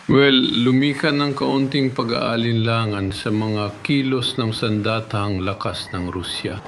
Well, lumika ng kaunting pag-aalinlangan sa mga kilos ng sandatahang lakas ng Rusya.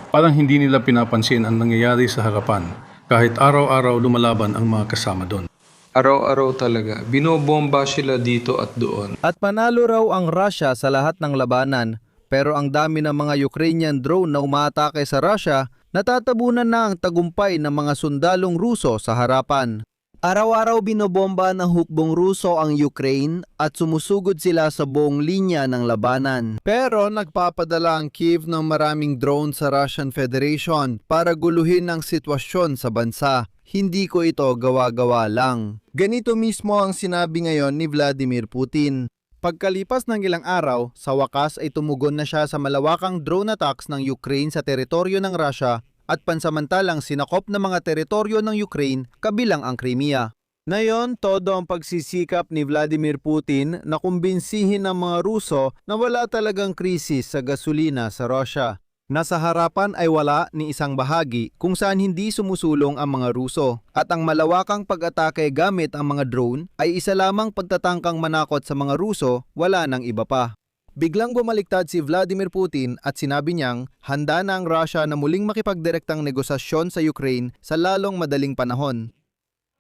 Parang hindi nila pinapansin ang nangyayari sa harapan kahit araw-araw lumalaban ang mga kasama doon. Araw-araw talaga. Binobomba sila dito at doon. At panalo raw ang Russia sa lahat ng labanan, pero ang dami ng mga Ukrainian drone na umaatake sa Russia, natatabunan na ang tagumpay ng mga sundalong Ruso sa harapan. Araw-araw binobomba ng hukbong Ruso ang Ukraine at sumusugod sila sa buong linya ng labanan. Pero nagpapadala ang Kyiv ng maraming drone sa Russian Federation para guluhin ang sitwasyon sa bansa. Hindi ko ito gawa-gawa lang. Ganito mismo ang sinabi ngayon ni Vladimir Putin. Pagkalipas ng ilang araw, sa wakas ay tumugon na siya sa malawakang drone attacks ng Ukraine sa teritoryo ng Russia at pansamantalang sinakop ng mga teritoryo ng Ukraine kabilang ang Crimea. Ngayon, todo ang pagsisikap ni Vladimir Putin na kumbinsihin ng mga Ruso na wala talagang krisis sa gasolina sa Russia. Nasa harapan ay wala ni isang bahagi kung saan hindi sumusulong ang mga Ruso at ang malawakang pag-atake gamit ang mga drone ay isa lamang pagtatangkang manakot sa mga Ruso, wala nang iba pa. Biglang bumaliktad si Vladimir Putin at sinabi niyang handa na ang Russia na muling makipagdirektang negosasyon sa Ukraine sa lalong madaling panahon.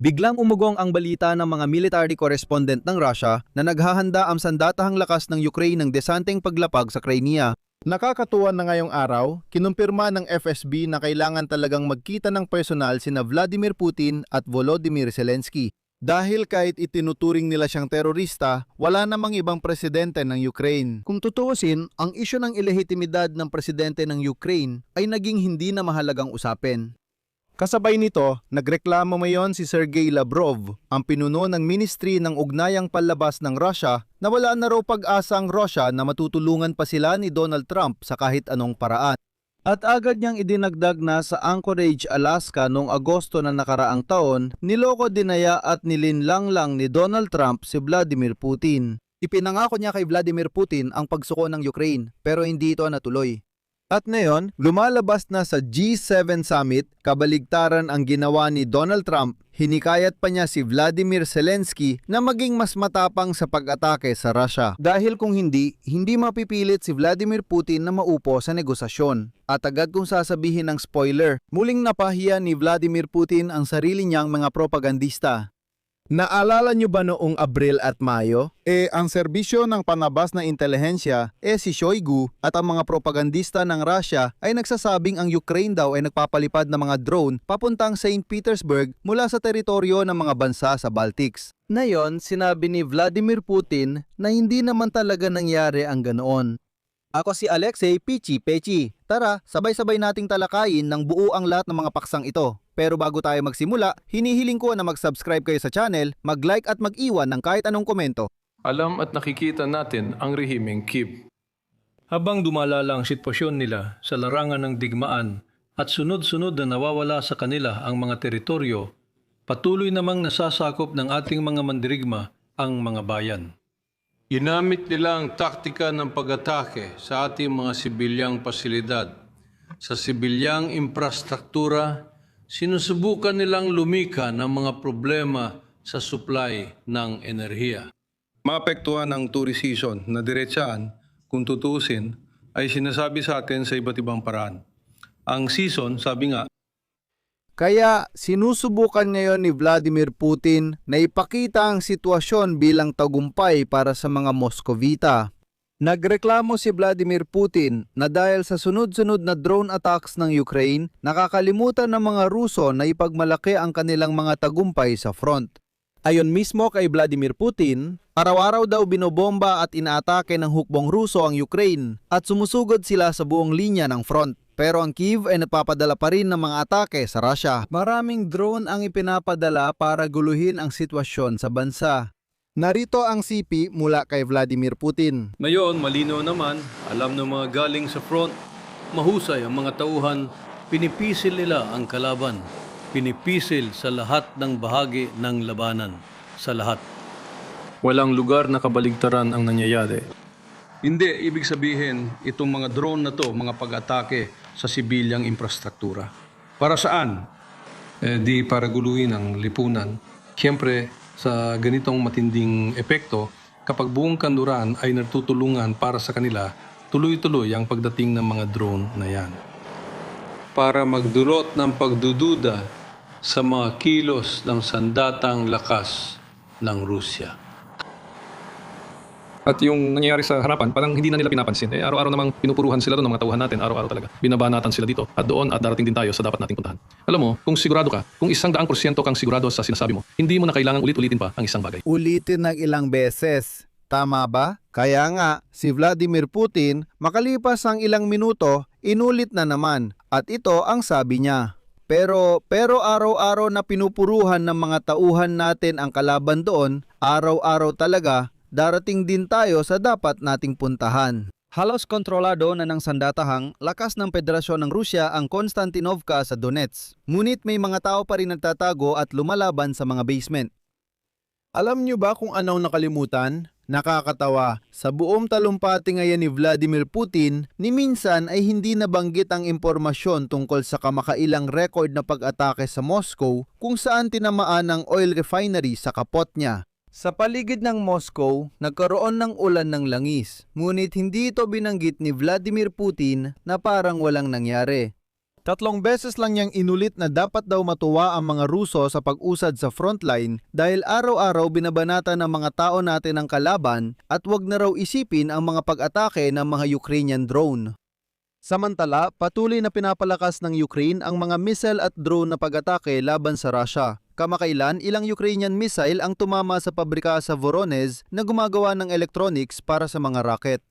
Biglang umugong ang balita ng mga military correspondent ng Russia na naghahanda ang sandatahang lakas ng Ukraine ng desanteng paglapag sa Crimea. Nakakatuwa na ngayong araw, kinumpirma ng FSB na kailangan talagang magkita ng personal sina Vladimir Putin at Volodymyr Zelensky. Dahil kahit itinuturing nila siyang terorista, wala namang ibang presidente ng Ukraine. Kung tutuusin, ang isyu ng ilehitimidad ng presidente ng Ukraine ay naging hindi na mahalagang usapin. Kasabay nito, nagreklamo ngayon si Sergey Lavrov, ang pinuno ng Ministry ng Ugnayang Panlabas ng Russia, na wala na raw pag-asa ang Russia na matutulungan pa sila ni Donald Trump sa kahit anong paraan. At agad niyang idinagdag na sa Anchorage, Alaska noong Agosto na nakaraang taon, niloko dinaya at nilinlang lang ni Donald Trump si Vladimir Putin. Ipinangako niya kay Vladimir Putin ang pagsuko ng Ukraine pero hindi ito natuloy. At ngayon, lumalabas na sa G7 Summit, kabaligtaran ang ginawa ni Donald Trump, hinikayat pa niya si Vladimir Zelensky na maging mas matapang sa pag-atake sa Russia. Dahil kung hindi mapipilit si Vladimir Putin na maupo sa negosasyon. At agad kong sasabihin ng spoiler, muling napahiya ni Vladimir Putin ang sarili niyang mga propagandista. Naalala niyo ba noong Abril at Mayo? Ang serbisyo ng panabas na intelihensya, si Shoigu at ang mga propagandista ng Russia ay nagsasabing ang Ukraine daw ay nagpapalipad ng mga drone papuntang St. Petersburg mula sa teritoryo ng mga bansa sa Baltics. Ngayon, sinabi ni Vladimir Putin na hindi naman talaga nangyari ang ganoon. Ako si Alexei Pichi-Pechi. Tara, sabay-sabay nating talakayin ng buo ang lahat ng mga paksang ito. Pero bago tayo magsimula, hinihiling ko na mag-subscribe kayo sa channel, mag-like at mag-iwan ng kahit anong komento. Alam at nakikita natin ang rehimeng Kyiv. Habang dumalala ang sitwasyon nila sa larangan ng digmaan at sunod-sunod na nawawala sa kanila ang mga teritoryo, patuloy namang nasasakop ng ating mga mandirigma ang mga bayan. Ginamit nila ang taktika ng pag-atake sa ating mga sibilyang pasilidad. Sa sibilyang infrastruktura, sinusubukan nilang lumika ng mga problema sa supply ng enerhiya. Maapektuhan ang tourist season na diretsaan, kung tutuusin, ay sinasabi sa atin sa iba't ibang paraan. Ang season, sabi nga, Kaya sinusubukan ngayon ni Vladimir Putin na ipakita ang sitwasyon bilang tagumpay para sa mga Moskovita. Nagreklamo si Vladimir Putin na dahil sa sunod-sunod na drone attacks ng Ukraine, nakakalimutan ng mga Ruso na ipagmalaki ang kanilang mga tagumpay sa front. Ayon mismo kay Vladimir Putin, araw-araw daw binobomba at inaatake ng hukbong Ruso ang Ukraine at sumusugod sila sa buong linya ng front. Pero ang Kyiv ay nagpapadala pa rin ng mga atake sa Russia. Maraming drone ang ipinapadala para guluhin ang sitwasyon sa bansa. Narito ang CP mula kay Vladimir Putin. ngayon malino naman, alam ng mga galing sa front, mahusay ang mga tauhan, pinipisil nila ang kalaban, pinipisil sa lahat ng bahagi ng labanan, sa lahat. Walang lugar na kabaligtaran ang nangyayari. Hindi, ibig sabihin, itong mga drone na to, mga pag-atake sa sibilyang infrastruktura. Para saan? Di para guluhin ang lipunan. Siyempre, sa ganitong matinding epekto kapag buong kanluran ay natutulungan para sa kanila tuloy-tuloy ang pagdating ng mga drone na yan. Para magdulot ng pagdududa sa mga kilos ng sandatang lakas ng Rusya. At yung nangyayari sa harapan, parang hindi na nila pinapansin. Araw-araw namang pinupuruhan sila doon ng mga tauhan natin. Araw-araw talaga. Binabanatan sila dito at doon at darating din tayo sa dapat nating puntahan. Alam mo, kung sigurado ka, kung 100% kang sigurado sa sinasabi mo, hindi mo na kailangan ulit-ulitin pa ang isang bagay. Ulitin ng ilang beses. Tama ba? Kaya nga, si Vladimir Putin, makalipas ang ilang minuto, inulit na naman. At ito ang sabi niya. Pero araw-araw na pinupuruhan ng mga tauhan natin ang kalaban doon, araw-araw talaga, darating din tayo sa dapat nating puntahan. Halos kontrolado na ng sandatahang lakas ng Federasyon ng Rusya ang Konstantinovka sa Donetsk. Ngunit may mga tao pa rin nagtatago at lumalaban sa mga basement. Alam niyo ba kung anong nakalimutan? Nakakatawa, sa buong talumpati ngayon ni Vladimir Putin, ni minsan ay hindi nabanggit ang impormasyon tungkol sa kamakailang record na pag-atake sa Moscow kung saan tinamaan ang oil refinery sa kapot niya. Sa paligid ng Moscow, nagkaroon ng ulan ng langis, ngunit hindi ito binanggit ni Vladimir Putin na parang walang nangyari. 3 beses lang niyang inulit na dapat daw matuwa ang mga Ruso sa pag-usad sa frontline dahil araw-araw binabanata ng mga tao natin ang kalaban at wag na raw isipin ang mga pag-atake ng mga Ukrainian drone. Samantala, patuloy na pinapalakas ng Ukraine ang mga missile at drone na pag-atake laban sa Russia. Kamakailan, ilang Ukrainian missile ang tumama sa pabrika sa Voronezh na gumagawa ng electronics para sa mga rocket.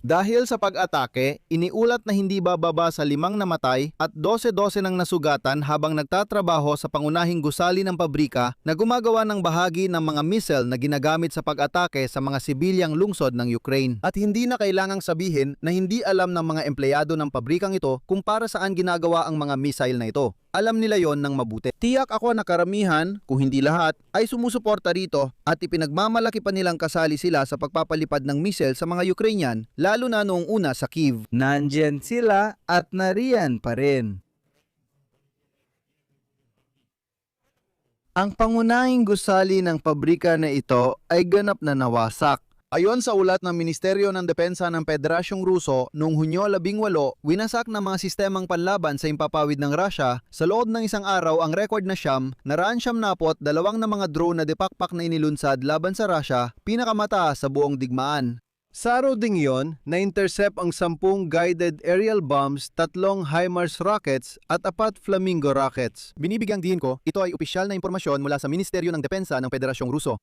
Dahil sa pag-atake, iniulat na hindi bababa sa 5 namatay at 12 ng nasugatan habang nagtatrabaho sa pangunahing gusali ng pabrika na gumagawa ng bahagi ng mga missile na ginagamit sa pag-atake sa mga sibilyang lungsod ng Ukraine. At hindi na kailangang sabihin na hindi alam ng mga empleyado ng pabrikang ito kung para saan ginagawa ang mga missile na ito. Alam nila yon ng mabuti. Tiyak ako na karamihan, kung hindi lahat, ay sumusuporta rito at ipinagmamalaki pa nilang kasali sila sa pagpapalipad ng missile sa mga Ukrainian, lalo na noong una sa Kyiv. Nandyan sila at nariyan pa rin. Ang pangunahing gusali ng pabrika na ito ay ganap na nawasak. Ayon sa ulat ng Ministeryo ng Depensa ng Federasyong Ruso, noong Hunyo 18, winasak ng mga sistemang panlaban sa impapawid ng Russia sa loob ng isang araw ang record na siyam, naraan siyam napot, 2 na mga drone na depakpak na inilunsad laban sa Russia, pinakamataas sa buong digmaan. Sa araw ding yon, na-intercept ang 10 guided aerial bombs, 3 HIMARS rockets at 4 Flamingo rockets. Binibigyang diin ko, ito ay opisyal na impormasyon mula sa Ministeryo ng Depensa ng Federasyong Ruso.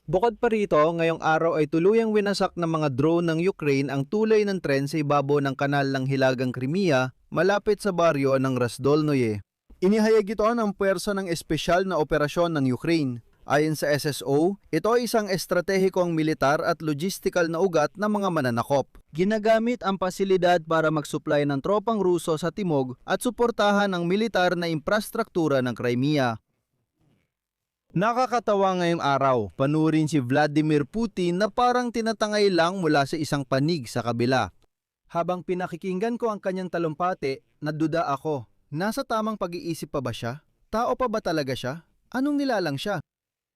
Bukod pa rito, ngayong araw ay tuluyang winasak ng mga drone ng Ukraine ang tulay ng tren sa ibabaw ng kanal ng Hilagang Crimea malapit sa baryo ng Razdolnoye. Inihayag ito ng puwersa ng espesyal na operasyon ng Ukraine. Ayon sa SSO, ito ay isang estratehikong militar at logistical na ugat ng mga mananakop. Ginagamit ang pasilidad para mag-supply ng tropang Ruso sa timog at suportahan ang militar na infrastruktura ng Crimea. Nakakatawa ngayong araw, panurin si Vladimir Putin na parang tinatangay lang mula sa isang panig sa kabila. Habang pinakikinggan ko ang kanyang talumpati, naduda ako. Nasa tamang pag-iisip pa ba siya? Tao pa ba talaga siya? Anong nilalang siya?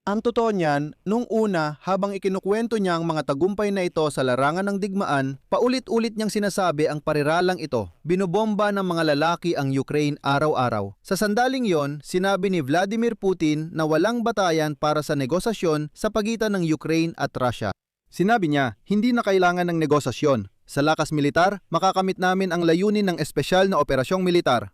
Ang totoo niyan, nung una, habang ikinukwento niya ang mga tagumpay na ito sa larangan ng digmaan, paulit-ulit niyang sinasabi ang pariralang ito. Binobomba ng mga lalaki ang Ukraine araw-araw. Sa sandaling yon, sinabi ni Vladimir Putin na walang batayan para sa negosasyon sa pagitan ng Ukraine at Russia. Sinabi niya, hindi na kailangan ng negosasyon. Sa lakas militar, makakamit namin ang layunin ng espesyal na operasyong militar.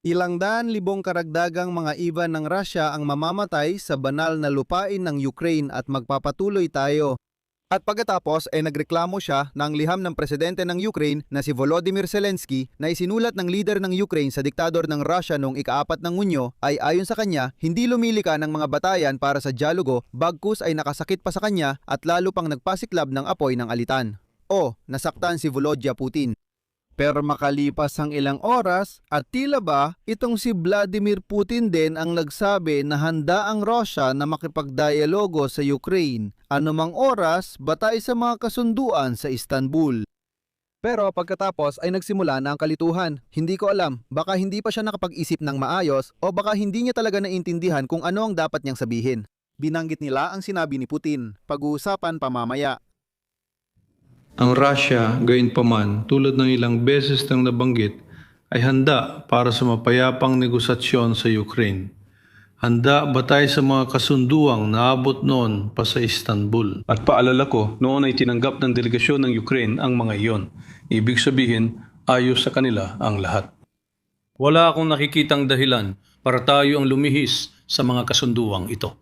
Ilang daan libong karagdagang mga Ivan ng Russia ang mamamatay sa banal na lupain ng Ukraine at magpapatuloy tayo. At pagkatapos ay nagreklamo siya ng liham ng presidente ng Ukraine na si Volodymyr Zelensky na isinulat ng leader ng Ukraine sa diktador ng Russia noong ika-4 ng Hunyo ay ayon sa kanya hindi lumilika ng mga batayan para sa dialogo bagkus ay nakasakit pa sa kanya at lalo pang nagpasiklab ng apoy ng alitan. O, nasaktan si Volodya Putin. Pero makalipas ang ilang oras at tila ba itong si Vladimir Putin din ang nagsabi na handa ang Russia na makipagdialogo sa Ukraine anumang oras batay sa mga kasunduan sa Istanbul. Pero pagkatapos ay nagsimula na ang kalituhan. Hindi ko alam, baka hindi pa siya nakapag-isip ng maayos o baka hindi niya talaga naintindihan kung ano ang dapat niyang sabihin. Binanggit nila ang sinabi ni Putin. Pag-uusapan pamamaya. Ang Russia, gayunpaman, tulad ng ilang beses nang nabanggit, ay handa para sa mapayapang negosasyon sa Ukraine. Handa batay sa mga kasunduang naabot noon pa sa Istanbul. At paalala ko, noon ay tinanggap ng delegasyon ng Ukraine ang mga iyon. Ibig sabihin, ayos sa kanila ang lahat. Wala akong nakikitang dahilan para tayo ang lumihis sa mga kasunduang ito.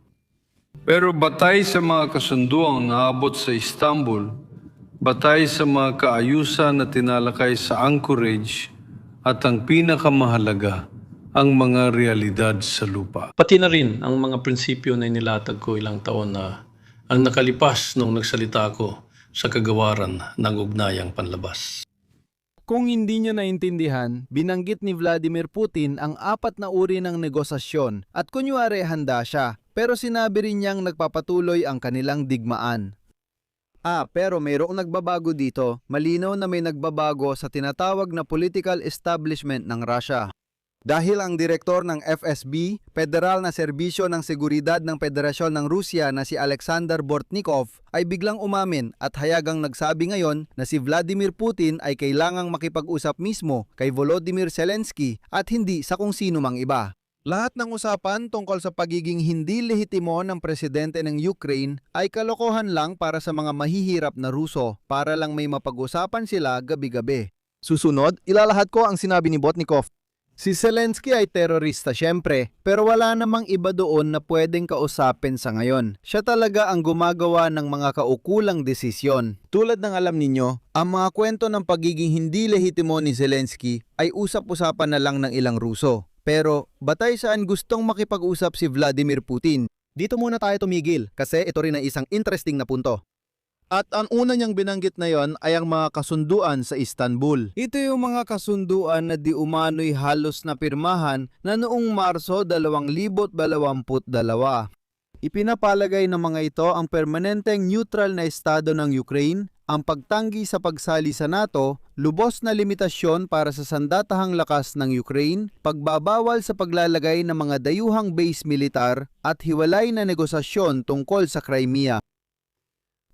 Pero batay sa mga kasunduang naabot sa Istanbul, batay sa mga kaayusan na tinalakay sa Anchorage, at ang pinakamahalaga, ang mga realidad sa lupa. Pati na rin ang mga prinsipyo na inilatag ko ilang taon na ang nakalipas nung nagsalita ako sa kagawaran ng ugnayang panlabas. Kung hindi niya naintindihan, binanggit ni Vladimir Putin ang 4 na uri ng negosasyon at kunyari handa siya, pero sinabi rin niyang nagpapatuloy ang kanilang digmaan. Pero mayroong nagbabago dito. Malinaw na may nagbabago sa tinatawag na political establishment ng Russia. Dahil ang direktor ng FSB, Federal na Serbisyo ng Seguridad ng Federasyon ng Rusya na si Alexander Bortnikov ay biglang umamin at hayagang nagsabi ngayon na si Vladimir Putin ay kailangang makipag-usap mismo kay Volodymyr Zelensky at hindi sa kung sino mang iba. Lahat ng usapan tungkol sa pagiging hindi lehitimo ng presidente ng Ukraine ay kalokohan lang para sa mga mahihirap na Ruso para lang may mapag-usapan sila gabi-gabi. Susunod, ilalahat ko ang sinabi ni Bortnikov. Si Zelensky ay terorista syempre, pero wala namang iba doon na pwedeng kausapin sa ngayon. Siya talaga ang gumagawa ng mga kaukulang desisyon. Tulad ng alam ninyo, ang mga kwento ng pagiging hindi lehitimo ni Zelensky ay usap-usapan na lang ng ilang Ruso. Pero batay saan gustong makipag-usap si Vladimir Putin? Dito muna tayo tumigil kasi ito rin ay isang interesting na punto. At ang una niyang binanggit na yon ay ang mga kasunduan sa Istanbul. Ito yung mga kasunduan na di umano'y halos napirmahan na noong Marso 2022. Ipinapalagay ng mga ito ang permanenteng neutral na estado ng Ukraine, ang pagtanggi sa pagsali sa NATO, lubos na limitasyon para sa sandatahang lakas ng Ukraine, pagbabawal sa paglalagay ng mga dayuhang base militar at hiwalay na negosasyon tungkol sa Crimea.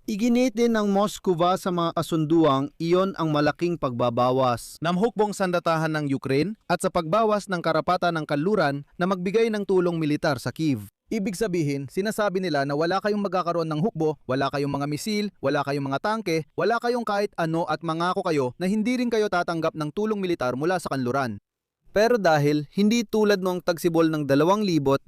Iginit din ng Moskova sa mga kasunduang iyon ang malaking pagbabawas ng hukbong sandatahan ng Ukraine at sa pagbawas ng karapatan ng kanluran na magbigay ng tulong militar sa Kyiv. Ibig sabihin, sinasabi nila na wala kayong magkakaroon ng hukbo, wala kayong mga misil, wala kayong mga tangke, wala kayong kahit ano at mangako kayo na hindi rin kayo tatanggap ng tulong militar mula sa kanluran. Pero dahil hindi tulad noong tagsibol ng 2022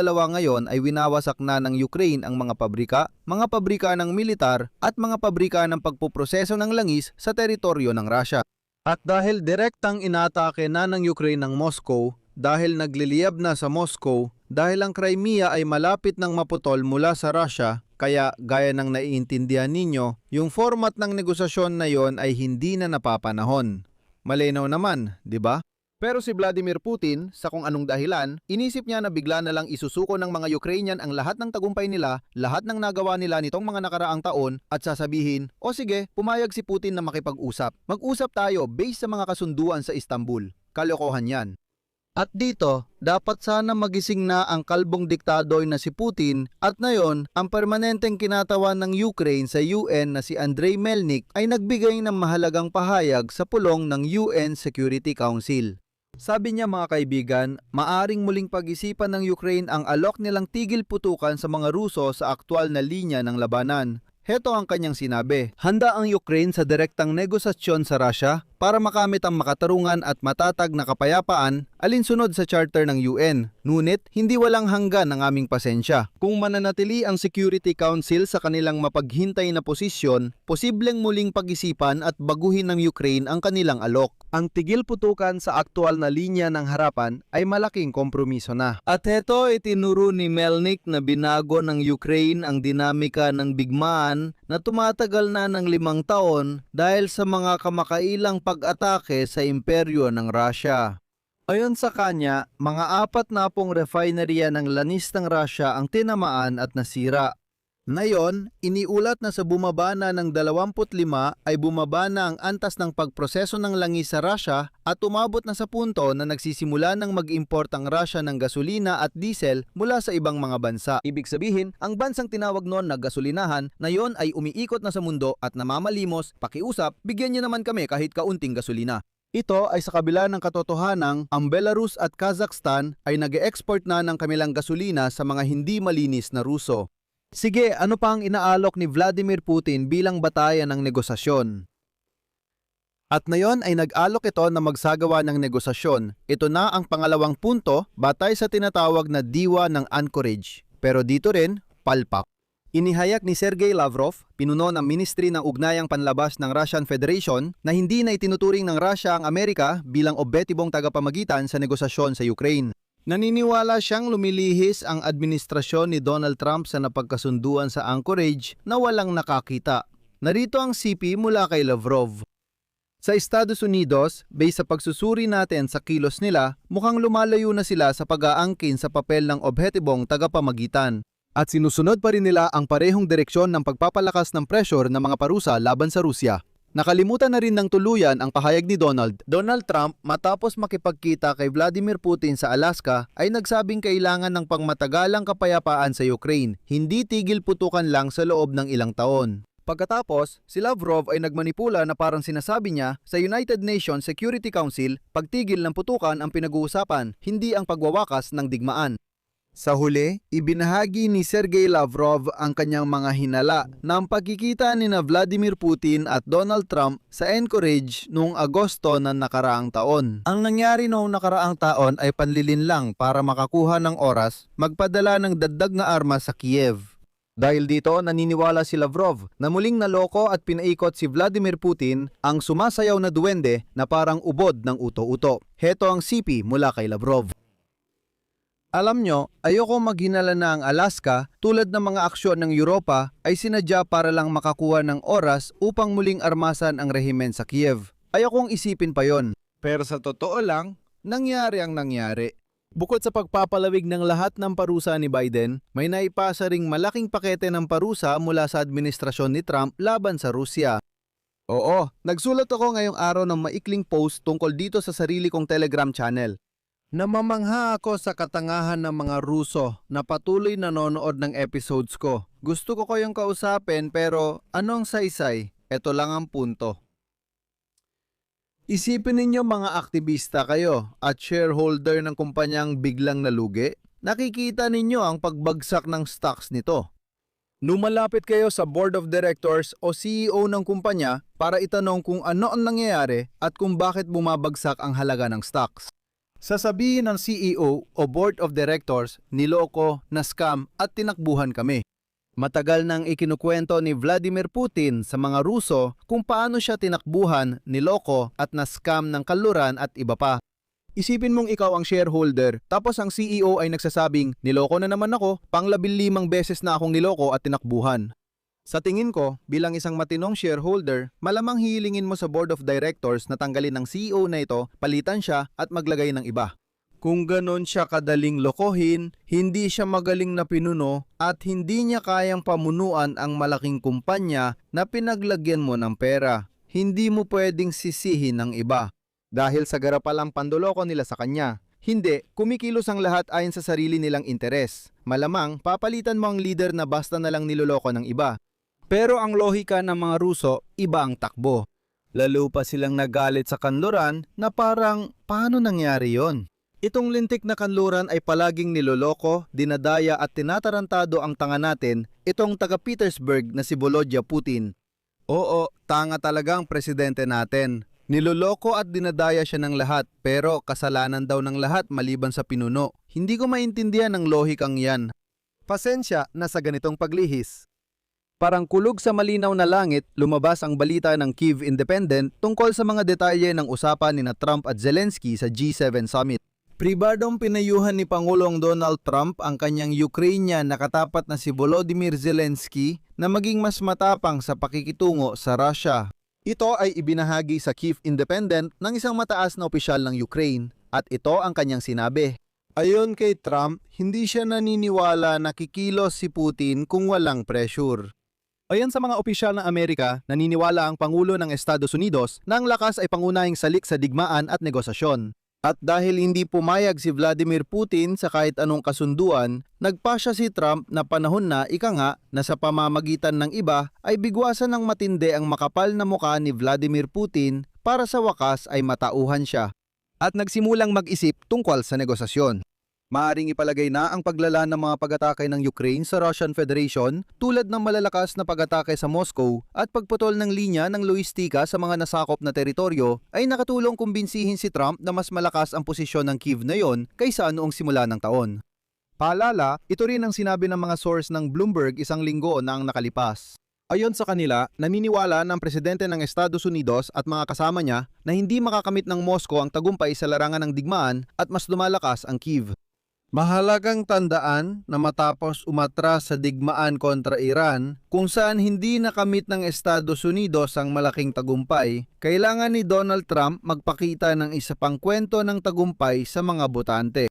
ngayon ay winawasak na ng Ukraine ang mga pabrika ng militar at mga pabrika ng pagpuproseso ng langis sa teritoryo ng Russia. At dahil direktang inatake na ng Ukraine ng Moscow, dahil nagliliyab na sa Moscow, dahil ang Crimea ay malapit ng maputol mula sa Russia, kaya gaya ng naiintindihan ninyo, yung format ng negosasyon na yon ay hindi na napapanahon. Malinaw naman, di ba? Pero si Vladimir Putin, sa kung anong dahilan, inisip niya na bigla na lang isusuko ng mga Ukrainian ang lahat ng tagumpay nila, lahat ng nagawa nila nitong mga nakaraang taon at sasabihin, o sige, pumayag si Putin na makipag-usap. Mag-usap tayo based sa mga kasunduan sa Istanbul. Kalokohan yan. At dito, dapat sana magising na ang kalbong diktadoy na si Putin at ngayon, ang permanenteng kinatawan ng Ukraine sa UN na si Andrei Melnik ay nagbigay ng mahalagang pahayag sa pulong ng UN Security Council. Sabi niya mga kaibigan, maaring muling pag-isipan ng Ukraine ang alok nilang tigil putukan sa mga Ruso sa aktwal na linya ng labanan. Heto ang kanyang sinabi, handa ang Ukraine sa direktang negosasyon sa Russia para makamit ang makatarungan at matatag na kapayapaan alinsunod sa charter ng UN. Ngunit, hindi walang hanggan ang aming pasensya. Kung mananatili ang Security Council sa kanilang mapaghintay na posisyon, posibleng muling pag-isipan at baguhin ng Ukraine ang kanilang alok. Ang tigil putukan sa aktwal na linya ng harapan ay malaking kompromiso na. At heto itinuro ni Melnik na binago ng Ukraine ang dinamika ng bigmaan na tumatagal na ng 5 taon dahil sa mga kamakailang pag-atake sa imperyo ng Russia. Ayon sa kanya, mga 4 na refinerya ng lanis ng Russia ang tinamaan at nasira. Ngayon, iniulat na sa bumaba na ng 25 ay bumaba na ang antas ng pagproseso ng langis sa Russia at umabot na sa punto na nagsisimula ng mag-import ang Russia ng gasolina at diesel mula sa ibang mga bansa. Ibig sabihin, ang bansang tinawag noon na gasolinahan na yon ay umiikot na sa mundo at namamalimos, pakiusap, bigyan niyo naman kami kahit kaunting gasolina. Ito ay sa kabila ng katotohanang ang Belarus at Kazakhstan ay nag-e-export na ng kanilang gasolina sa mga hindi malinis na Ruso. Sige, ano pa ang inaalok ni Vladimir Putin bilang batayan ng negosasyon? At ngayon ay nag-alok ito na magsagawa ng negosasyon. Ito na ang pangalawang punto batay sa tinatawag na diwa ng Anchorage. Pero dito rin, palpak. Inihayak ni Sergey Lavrov, pinuno ng Ministry ng Ugnayang Panlabas ng Russian Federation, na hindi na itinuturing ng Russia ang Amerika bilang obetibong tagapamagitan sa negosasyon sa Ukraine. Naniniwala siyang lumilihis ang administrasyon ni Donald Trump sa napagkasunduan sa Anchorage na walang nakakita. Narito ang CP mula kay Lavrov. Sa Estados Unidos, base sa pagsusuri natin sa kilos nila, mukhang lumalayo na sila sa pag-aangkin sa papel ng obhetibong tagapamagitan. At sinusunod pa rin nila ang parehong direksyon ng pagpapalakas ng pressure ng mga parusa laban sa Rusya. Nakalimutan na rin ng tuluyan ang pahayag ni Donald Trump matapos makipagkita kay Vladimir Putin sa Alaska ay nagsabing kailangan ng pangmatagalang kapayapaan sa Ukraine, hindi tigil putukan lang sa loob ng ilang taon. Pagkatapos, si Lavrov ay nagmanipula na parang sinasabi niya sa United Nations Security Council pagtigil ng putukan ang pinag-uusapan, hindi ang pagwawakas ng digmaan. Sa huli, ibinahagi ni Sergey Lavrov ang kanyang mga hinala ng pagkikita ni Vladimir Putin at Donald Trump sa Anchorage noong Agosto ng nakaraang taon. Ang nangyari noong nakaraang taon ay panlilin lang para makakuha ng oras magpadala ng dagdag na armas sa Kiev. Dahil dito, naniniwala si Lavrov na muling naloko at pinaikot si Vladimir Putin ang sumasayaw na duwende na parang ubod ng uto-uto. Heto ang CP mula kay Lavrov. Alam nyo, ayoko maghinala na ang Alaska tulad ng mga aksyon ng Europa ay sinadya para lang makakuha ng oras upang muling armasan ang rehimen sa Kiev. Ayokong isipin pa yon. Pero sa totoo lang, nangyari ang nangyari. Bukod sa pagpapalawig ng lahat ng parusa ni Biden, may naipasa ring malaking pakete ng parusa mula sa administrasyon ni Trump laban sa Rusya. Oo, nagsulat ako ngayong araw ng maikling post tungkol dito sa sarili kong Telegram channel. Namamangha ako sa katangahan ng mga Ruso na patuloy nanonood ng episodes ko. Gusto ko kayong kausapin pero anong saysay? Ito lang ang punto. Isipin ninyo mga aktivista kayo at shareholder ng kumpanyang biglang nalugi. Nakikita ninyo ang pagbagsak ng stocks nito. Lumalapit kayo sa board of directors o CEO ng kumpanya para itanong kung ano ang nangyayari at kung bakit bumabagsak ang halaga ng stocks. Sasabihin ng CEO o Board of Directors, niloko, na-scam at tinakbuhan kami. Matagal nang ikinukwento ni Vladimir Putin sa mga Ruso kung paano siya tinakbuhan, niloko at na-scam ng kanluran at iba pa. Isipin mong ikaw ang shareholder tapos ang CEO ay nagsasabing, niloko na naman ako, pang 15 beses na akong niloko at tinakbuhan. Sa tingin ko, bilang isang matinong shareholder, malamang hihilingin mo sa board of directors na tanggalin ng CEO na ito, palitan siya at maglagay ng iba. Kung ganon siya kadaling lokohin, hindi siya magaling na pinuno at hindi niya kayang pamunuan ang malaking kumpanya na pinaglagyan mo ng pera. Hindi mo pwedeng sisihin ng iba dahil sa garapalang pandoloko nila sa kanya. Hindi, kumikilos ang lahat ayon sa sarili nilang interes. Malamang papalitan mo ang leader na basta na lang niloloko ng iba. Pero ang lohika ng mga Ruso, iba ang takbo. Lalo pa silang nagalit sa kanluran na parang, paano nangyari yon? Itong lintik na kanluran ay palaging niloloko, dinadaya at tinatarantado ang tanga natin, itong taga Petersburg na si Volodya Putin. Oo, tanga talaga ang presidente natin. Niloloko at dinadaya siya ng lahat, pero kasalanan daw ng lahat maliban sa pinuno. Hindi ko maintindihan ang lohikang yan. Pasensya na sa ganitong paglihis. Parang kulog sa malinaw na langit, lumabas ang balita ng Kyiv Independent tungkol sa mga detalye ng usapan ni Trump at Zelensky sa G7 Summit. Pribadong pinayuhan ni Pangulong Donald Trump ang kanyang Ukrainian na katapat na si Volodymyr Zelensky na maging mas matapang sa pakikitungo sa Russia. Ito ay ibinahagi sa Kyiv Independent ng isang mataas na opisyal ng Ukraine at ito ang kanyang sinabi. Ayon kay Trump, hindi siya naniniwala na kikilos si Putin kung walang pressure. Ayon sa mga opisyal ng Amerika, naniniwala ang Pangulo ng Estados Unidos na ang lakas ay pangunahing salik sa digmaan at negosasyon. At dahil hindi pumayag si Vladimir Putin sa kahit anong kasunduan, nagpasya si Trump na panahon na na sa pamamagitan ng iba ay bigwasan ng matindi ang makapal na mukha ni Vladimir Putin para sa wakas ay matauhan siya. At nagsimulang mag-isip tungkol sa negosasyon. Maaring ipalagay na ang paglala ng mga pag-atake ng Ukraine sa Russian Federation tulad ng malalakas na pag-atake sa Moscow at pagputol ng linya ng lohistika sa mga nasakop na teritoryo ay nakatulong kumbinsihin si Trump na mas malakas ang posisyon ng Kyiv na yon kaysa noong simula ng taon. Paalala, ito rin ang sinabi ng mga source ng Bloomberg isang linggo na ang nakalipas. Ayon sa kanila, naniniwala ng presidente ng Estados Unidos at mga kasama niya na hindi makakamit ng Moscow ang tagumpay sa larangan ng digmaan at mas lumalakas ang Kyiv. Mahalagang tandaan na matapos umatras sa digmaan kontra Iran, kung saan hindi nakamit ng Estados Unidos ang malaking tagumpay, kailangan ni Donald Trump magpakita ng isa pang kwento ng tagumpay sa mga botante.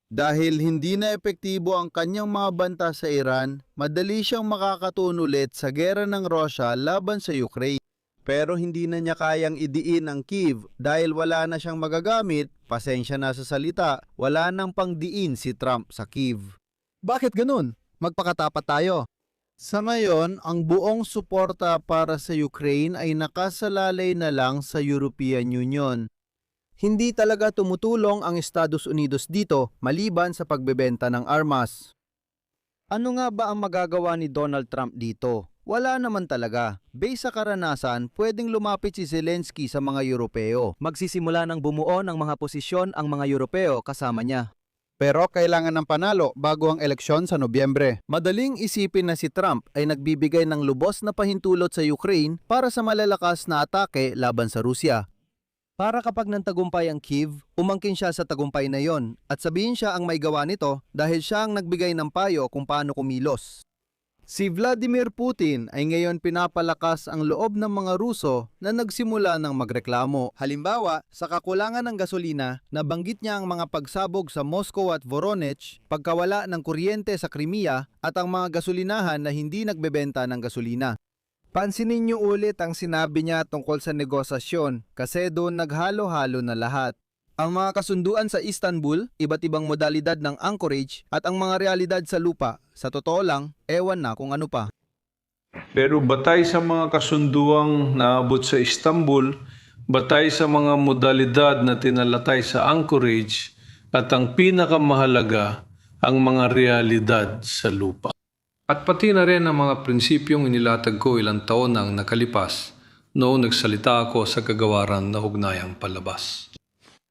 Dahil hindi na epektibo ang kanyang mga banta sa Iran, madali siyang makakatun ulit sa gera ng Russia laban sa Ukraine. Pero hindi na niya kayang idiin ang Kyiv dahil wala na siyang magagamit, pasensya na sa salita, wala nang pangdiin si Trump sa Kyiv. Bakit ganun? Magpakatapat tayo. Sa ngayon, ang buong suporta para sa Ukraine ay nakasalalay na lang sa European Union. Hindi talaga tumutulong ang Estados Unidos dito maliban sa pagbebenta ng armas. Ano nga ba ang magagawa ni Donald Trump dito? Wala naman talaga. Base sa karanasan, pwedeng lumapit si Zelensky sa mga Europeo. Magsisimula ng bumuo ng mga posisyon ang mga Europeo kasama niya. Pero kailangan ng panalo bago ang eleksyon sa Nobyembre. Madaling isipin na si Trump ay nagbibigay ng lubos na pahintulot sa Ukraine para sa malalakas na atake laban sa Rusya. Para kapag nantagumpay ang Kyiv, umangkin siya sa tagumpay na yon at sabihin siya ang may gawa nito dahil siya ang nagbigay ng payo kung paano kumilos. Si Vladimir Putin ay ngayon pinapalakas ang loob ng mga Ruso na nagsimula ng magreklamo. Halimbawa, sa kakulangan ng gasolina, nabanggit niya ang mga pagsabog sa Moscow at Voronezh, pagkawala ng kuryente sa Crimea at ang mga gasolinahan na hindi nagbebenta ng gasolina. Pansinin niyo ulit ang sinabi niya tungkol sa negosasyon kasi doon naghalo-halo na lahat. Ang mga kasunduan sa Istanbul, iba't ibang modalidad ng anchorage at ang mga realidad sa lupa, sa totoo lang, ewan na kung ano pa. Pero batay sa mga kasunduang naabot sa Istanbul, batay sa mga modalidad na tinalatay sa anchorage, at ang pinakamahalaga, ang mga realidad sa lupa. At pati na rin ang mga prinsipyong inilatag ko ilang taon nang nakalipas noong nagsalita ako sa kagawaran na hugnayang palabas.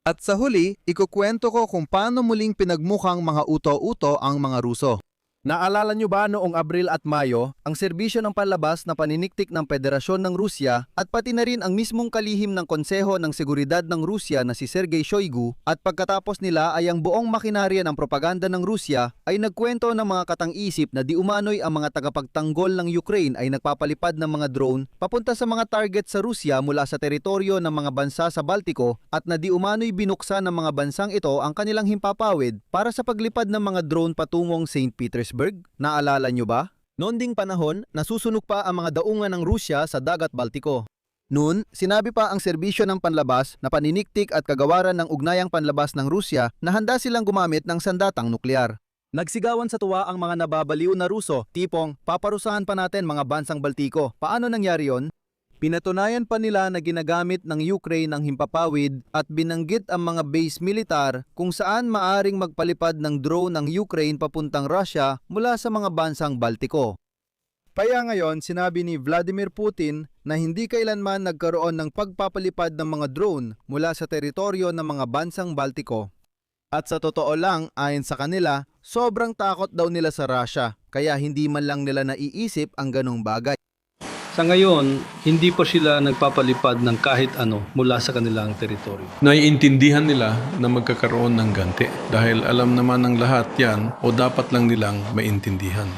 At sa huli, ikukwento ko kung paano muling pinagmukhang mga uto-uto ang mga Ruso. Naalala nyo ba noong Abril at Mayo, ang serbisyo ng panlabas na paniniktik ng Federasyon ng Rusya at pati na rin ang mismong kalihim ng Konseho ng Seguridad ng Rusya na si Sergei Shoigu at pagkatapos nila ay ang buong makinarya ng propaganda ng Rusya ay nagkwento ng mga katang-isip na di umano'y ang mga tagapagtanggol ng Ukraine ay nagpapalipad ng mga drone papunta sa mga target sa Rusya mula sa teritoryo ng mga bansa sa Baltiko at na di umano'y binuksan ng mga bansang ito ang kanilang himpapawid para sa paglipad ng mga drone patungong St. Petersburg. Naalala nyo ba? Noon ding panahon, nasusunog pa ang mga daungan ng Rusya sa dagat Baltiko. Noon, sinabi pa ang serbisyo ng panlabas na paniniktik at kagawaran ng ugnayang panlabas ng Rusya na handa silang gumamit ng sandatang nuklear. Nagsigawan sa tuwa ang mga nababaliw na Ruso, tipong paparusahan pa natin mga bansang Baltiko. Paano nangyari yon? Pinatunayan pa nila na ginagamit ng Ukraine ang himpapawid at binanggit ang mga base militar kung saan maaring magpalipad ng drone ng Ukraine papuntang Russia mula sa mga bansang Baltiko. Kaya ngayon sinabi ni Vladimir Putin na hindi kailanman nagkaroon ng pagpapalipad ng mga drone mula sa teritoryo ng mga bansang Baltiko. At sa totoo lang, ayon sa kanila, sobrang takot daw nila sa Russia kaya hindi man lang nila naiisip ang ganong bagay. Sa ngayon, hindi pa sila nagpapalipad ng kahit ano mula sa kanilang teritoryo. Naiintindihan nila na magkakaroon ng ganti dahil alam naman ng lahat yan o dapat lang nilang maintindihan.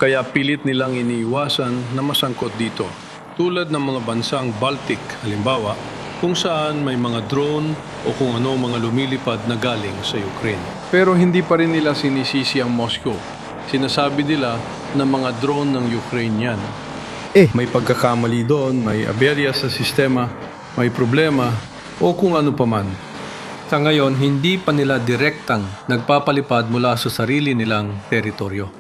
Kaya pilit nilang iniiwasan na masangkot dito. Tulad ng mga bansang Baltic, halimbawa, kung saan may mga drone o kung ano mga lumilipad na galing sa Ukraine. Pero hindi pa rin nila sinisisi ang Moscow. Sinasabi nila na mga drone ng Ukraine yan. May pagkakamali doon, may aberya sa sistema, may problema, o kung ano pa man. Sa ngayon, hindi pa nila direktang nagpapalipad mula sa sarili nilang teritoryo.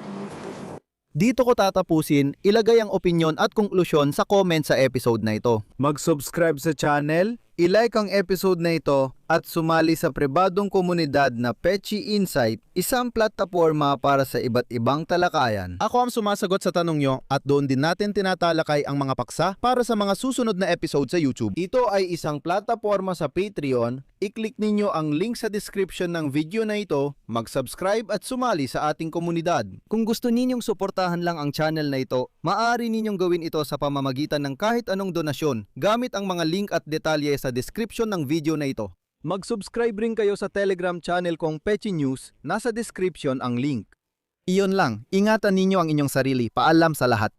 Dito ko tatapusin, ilagay ang opinyon at konklusyon sa comment sa episode na ito. Mag-subscribe sa channel, ilike ang episode na ito at sumali sa pribadong komunidad na Pechi Insight, isang plataforma para sa iba't ibang talakayan. Ako ang sumasagot sa tanong nyo at doon din natin tinatalakay ang mga paksa para sa mga susunod na episode sa YouTube. Ito ay isang plataforma sa Patreon. I-click ninyo ang link sa description ng video na ito, mag-subscribe at sumali sa ating komunidad. Kung gusto ninyong suportahan lang ang channel na ito, maaari ninyong gawin ito sa pamamagitan ng kahit anong donasyon gamit ang mga link at detalye sa description ng video na ito. Mag-subscribe rin kayo sa Telegram channel kong Pechi News, nasa description ang link. Iyon lang, ingatan ninyo ang inyong sarili. Paalam sa lahat.